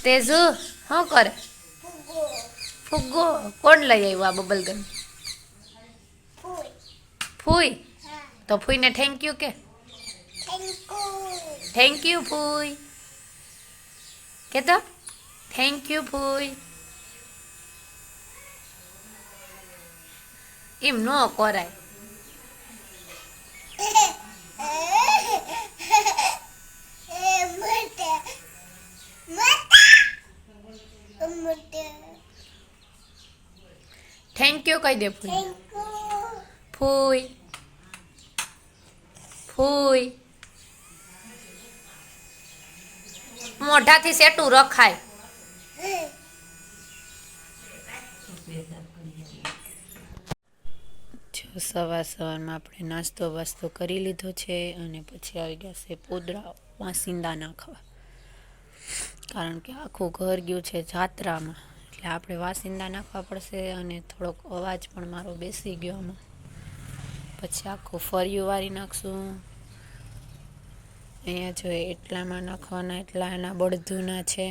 તેજુ શું કરે? ફુગ્ગો કોણ લઈ આવ્યું આ બબલગમ? ફૂઈ. તો ફૂઈને થેન્ક યુ કે. થેન્ક યુ ફૂઈ કે તો થેન્ક યુ ફૂઈ. એમ ન કરાય. થેન્ક યુ કહી દે ફૂઈ. ફૂઈ ફૂઈ મોઢાથી સેટું રખાય. જો સવારમાં આપણે નાસ્તો વાસ્તો કરી લીધો છે અને પછી આવી ગયા છે પોદરા વાસિંદા નાખવા, કારણ કે આખું ઘર ગયું છે જાત્રામાં, એટલે આપણે વાસિંદા નાખવા પડશે. અને થોડોક અવાજ પણ મારો બેસી ગયો આમાં, પછી આખું ફરિયું વારી નાખશું. અહીંયા જો એટલામાં નાખવાના, એટલા એના બળધુના છે.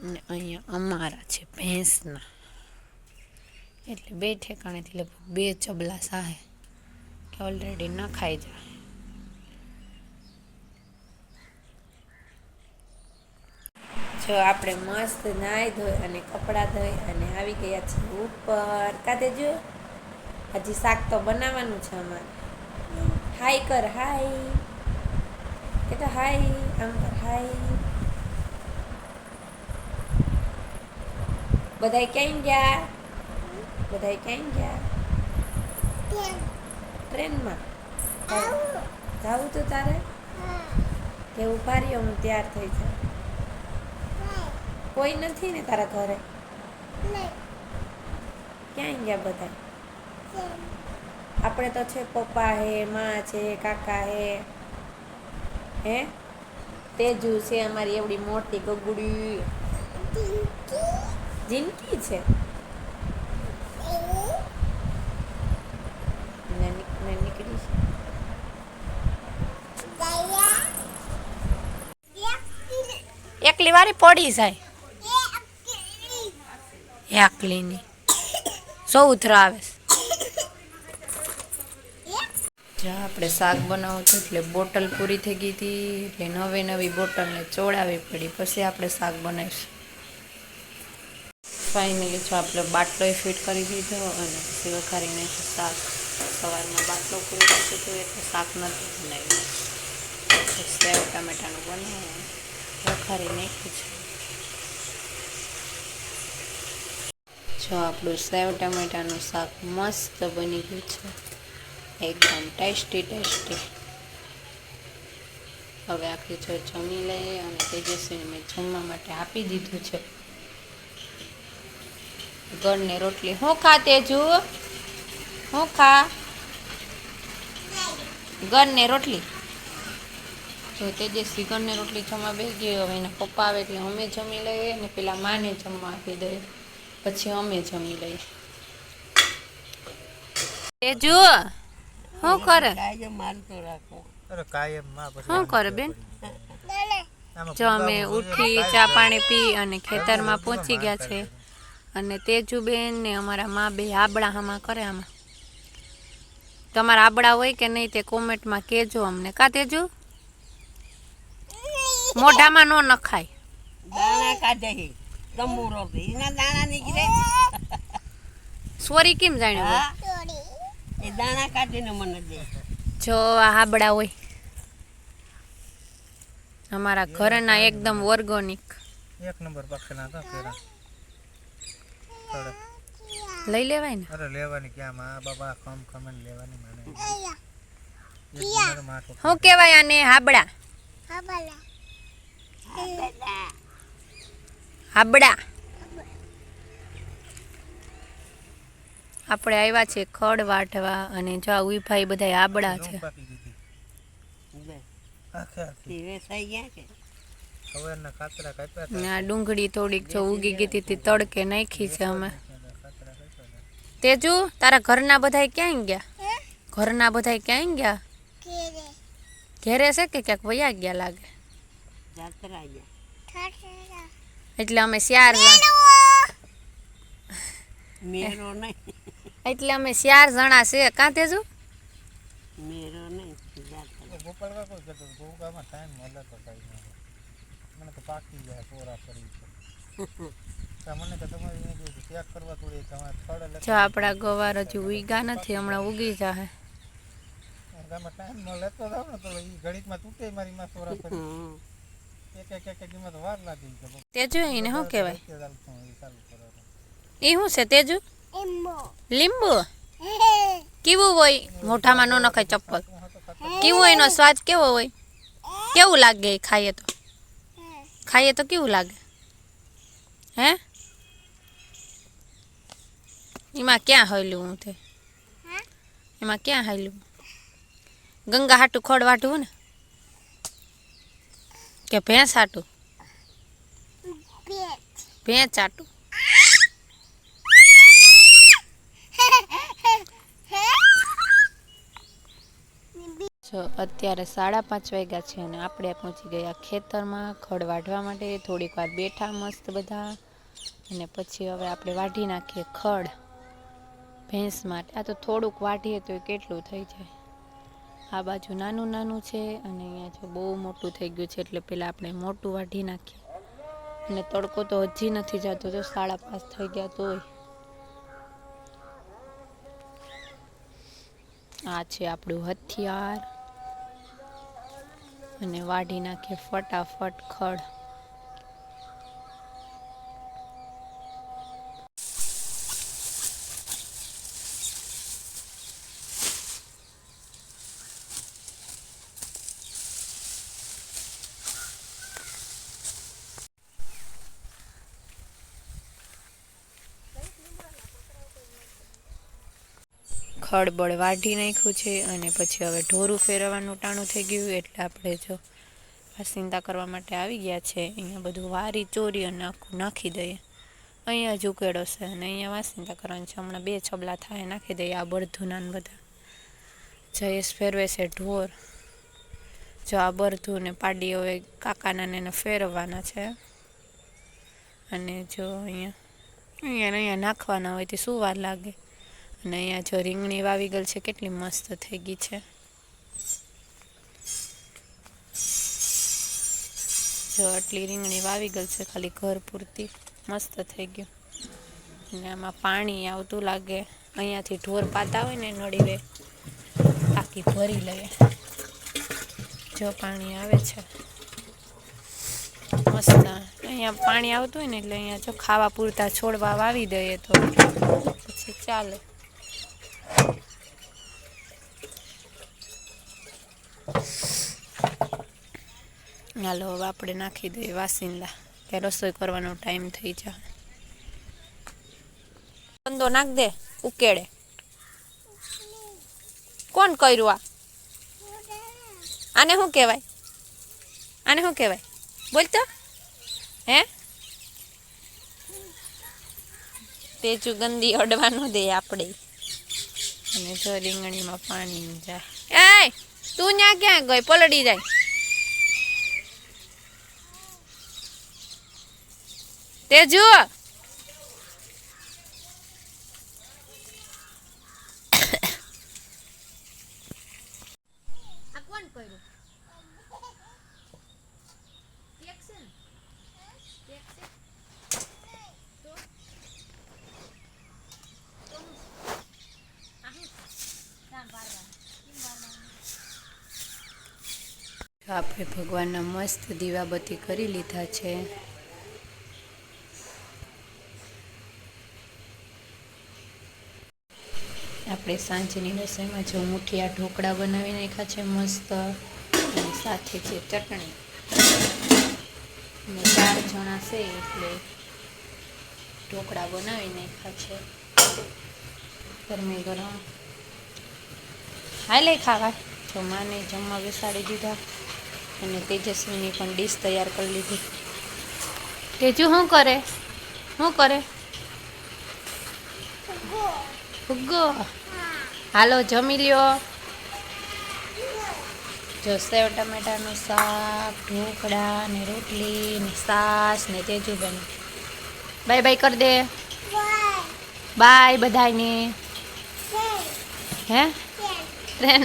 અને અહીંયા અમારા છે ભેંસના, એટલે બે ઠેકાણેથી લગભગ 2 ચબલા સાહે કે ઓલરેડી નખાઈ જાય. જો આપણે મસ્ત નાહી ધોઈ અને કપડાં ધોઈ અને આવી ગયા છીએ ઉપર. કાતે જો હજી શાક તો બનાવવાનું છે અમારે. હાય કર, હાય કે તો હાય, આમ કર હાય. બધાય ક્યાં ગયા? બધાય ક્યાં ગયા? ટ્રેનમાં જાવું તું તારે? કે ઉભા રહ્યો, હું તૈયાર થઈ જાઉં. કોઈ નથી ને તારા ઘરે? ક્યાં ગયા બધા? આપણે તો છે પપ્પા હે, માં છે, કાકા હે તેજુ છે અમારી એવડી મોટી ગગુડી. જિંદગી છે. નીકળી એકલી વારી પડી જાય. એકલીની સૌથરા આવે. જ્યાં આપણે શાક બનાવવું હતું એટલે બોટલ પૂરી થઈ ગઈ હતી, એટલે નવી બોટલને ચોડાવવી પડી, પછી આપણે શાક બનાવીશું. ફાઇનલી જો આપણે બાટલો ફિટ કરી દીધો અને પછી વઘારીને શાક. સવારમાં બાટલો પૂરી નાખ્યું હતું એટલે શાક નથી બનાવ્યું. સેવ ટામેટાનું બનાવવાનું વઘારી નાખ્યું છે. જો આપણું સેવ ટામેટાનું શાક મસ્ત બની ગયું છે, એકદમ ટેસ્ટી. હવે આપણે જો જમી લઈએ અને તેજસ્વીને મેં જમવા માટે આપી દીધું છે ગળને રોટલી. હું ખા તેજુ? હું ખા? ગળને રોટલી. જો તેજસ્વી ગળને રોટલી જમવા બેસી ગયો. હવે એના પપ્પા આવે એટલે અમે જમી લઈએ અને પેલા માને જમવા આપી દઈએ, પછી અમે જમી લઈએ. તેજુ શું કરે? શું કરે બેન? જો અમે ઉઠી ચા પાણી પી અને ખેતરમાં પહોંચી ગયા છે. અને તેજુબેન ને અમારા મા બે આબળા હામાં કરે. આમાં તમારા આબળા હોય કે નહીં તે કોમેન્ટમાં કહેજો અમને. કા તેજુ? મોઢામાં નો નખાય. દાણા કાઢે તંબુરો એના દાણા નીકળે. સોરી કેમ જાણ્યું? એ દાણા કાઢીને મને દે. જો આ આબળા હોય અમારા ઘરના એકદમ ઓર્ગેનિક. એક નંબર પક્ષના તો કેરા લઈ લેવાય ને. અરે લેવાની ક્યાં માં બાબા ખમ લેવાની મને. શું કહેવાય આને? હાબડા. હાબડા. આપણે આવ્યા છે ખડ વાટવા અને જો ઉઈભાઈ બધા આબડા છે. ડુંગળી થોડીક જો ઉગી ગઈ હતી તડકે નાખી છે અમે. તેજુ તારા ઘરના બધા ક્યાં ગયા? ઘરના બધા ક્યાં ગયા? ઘેરે છે કે ક્યાંક વયા ગયા લાગે. જાત્રા ગયા. એટલે અમે 4 જણ મેરો નહીં. એટલે અમે 4 જણા છે. કાં તેજુ મેરો નહીં. જાત્રા. ગોપાલ કાકો કહેતો હતો, ગોગામાં ટાઈમ મળે તો કાંઈ ના હોય. મને તો પાકી જાય પોરા કરી છે. તો મને તો તમારી મેં કીધું ચેક કરવા થોડી તમારે થડ જો આપણા ગવાર હજુ ઉગ્યા નથી, હમણાં ઉગી જાહે. ગામમાં ટાઈમ મળે તો જાવ ને તો એ ગણિતમાં તૂટે મારી માં પોરા કરી હમ. એક એમાં તો વાર લાગી છે. તેજુ એને શું કહેવાય? ચાલુ કરો એ શું છે તેજુ? લીંબુ. કેવું હોય? મોઢામાં ન નખાય ચપ્પલ. કેવું હોય? એનો સ્વાદ કેવો હોય? કેવું લાગે એ ખાઈએ તો? ખાઈએ તો કેવું લાગે? હે? એમાં ક્યાં હલ્યું હું તે? એમાં ક્યાં હલ્યું? ગંગા હાટું ખોડ વાટવું ને કે ભેંસ હાટું? ભેંસ હાટું. જો અત્યારે 5:30 વાગ્યા છે અને આપણે પહોંચી ગયા ખેતરમાં ખડ વાઢવા માટે. થોડીક વાર બેઠા મસ્ત બધા અને પછી હવે આપણે વાઢી નાખીએ ખડ ભેંસ માટે. આ તો થોડુંક વાઢીએ તો કેટલું થઈ જાય. આ બાજુ નાનું નાનું છે અને અહીંયા જો બહુ મોટું થઈ ગયું છે એટલે પહેલાં આપણે મોટું વાઢી નાખીએ. અને તડકો તો હજી નથી જતો, જો 5:30 થઈ ગયા તોય. આ છે આપણું હથિયાર અને વાઢી નાખીએ ફટાફટ ખડ. ખડબડ વાઢી નાખ્યું છે અને પછી હવે ઢોરું ફેરવવાનું ટાણું થઈ ગયું એટલે આપણે જો વાસિંદા કરવા માટે આવી ગયા છે. અહીંયા બધું વારી ચોરી અને આખું નાખી દઈએ. અહીંયા જ ઉકેડો છે અને અહીંયા વાસિંદા કરવાનું છે. હમણાં 2 છબલા થાય નાખી દઈએ. આ બળધુના ને બધા જયેશ ફેરવે છે ઢોર. જો આ બળધું ને પાડી હવે કાકાના ને એને ફેરવવાના છે. અને જો અહીંયા નાખવાના હોય તે શું વાર લાગે. અને અહીંયા જો રીંગણી વાવી ગયેલ છે, કેટલી મસ્ત થઈ ગઈ છે. જો આટલી રીંગણી વાવી ગયેલ છે ખાલી ઘર પૂરતી, મસ્ત થઈ ગયું. અને આમાં પાણી આવતું લાગે. અહીંયાથી ઢોર પાતા હોય ને નળીવે ટાંકી ભરી લઈએ. જો પાણી આવે છે મસ્ત. અહીંયા પાણી આવતું હોય ને એટલે અહીંયા જો ખાવા પૂરતા છોડવા વાવી દઈએ તો પછી ચાલે. હાલો હવે આપણે નાખી દઈએ વાસિંદા કે રસોઈ કરવાનો ટાઈમ થઈ જાય. બંદો નાખ દે ઉકેડે. કોણ કર્યું આ? આને શું કહેવાય? આને શું કહેવાય? બોલ તો. હે તેજુ ગંદી અડવા ન દે આપણે. અને જો રીંગણીમાં પાણી જાય. એ તું ત્યાં ક્યાં ગઈ? પલળી જાય. તેજુ આ કોણ કર્યું? આપણે ભગવાનના મસ્ત દીવાબત્તી કરી લીધા છે. આપણે સાંજની રસોઈમાં જો મુઠિયા ઢોકળા બનાવી નાખ્યા છે મસ્ત. અને સાથે છે ચટણી. અને 4 જણા છે એટલે ઢોકળા બનાવી નાખ્યા છે ગરમી ગરમ. હાલે ખાવા. જો માને જમવા બેસાડી દીધા અને તેજસ્વીની પણ ડીશ તૈયાર કરી લીધી. તેજુ શું કરે? શું કરે? ફુગ્ગો. હાલો જમી લ્યો. જો સેવ ટમેટાનું શાક, ઢોકળા ને રોટલી ને છાશ ને તેજુબેન બાય બાય કરી દે. બાય બધાને. હે ટ્રેન